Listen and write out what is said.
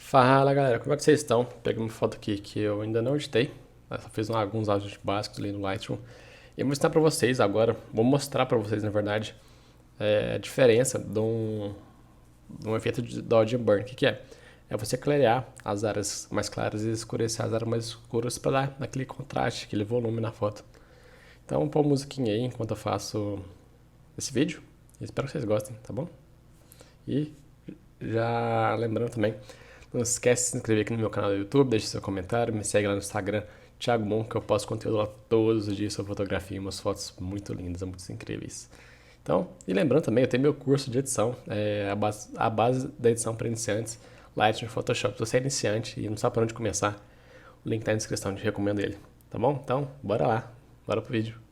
Fala galera, como é que vocês estão? Peguei uma foto aqui que eu ainda não editei, eu só fiz alguns áudios básicos ali no Lightroom. E vou mostrar pra vocês agora, vou mostrar pra vocês na verdade, a diferença de um efeito de dodge and burn. O que é? É você clarear as áreas mais claras e escurecer as áreas mais escuras para dar aquele contraste, aquele volume na foto. Então vou pôr uma musiquinha aí enquanto eu faço esse vídeo. E espero que vocês gostem, tá bom? E já lembrando também, não esquece de se inscrever aqui no meu canal do YouTube, deixe seu comentário, me segue lá no Instagram, Thiagomoon, que eu posto conteúdo lá todos os dias sobre fotografia, umas fotos muito lindas, muito incríveis. Então, e lembrando também, eu tenho meu curso de edição, a base da edição para iniciantes, Lightroom e Photoshop. Se você é iniciante e não sabe por onde começar, o link está na descrição, te recomendo ele. Tá bom? Então, bora lá, bora pro vídeo.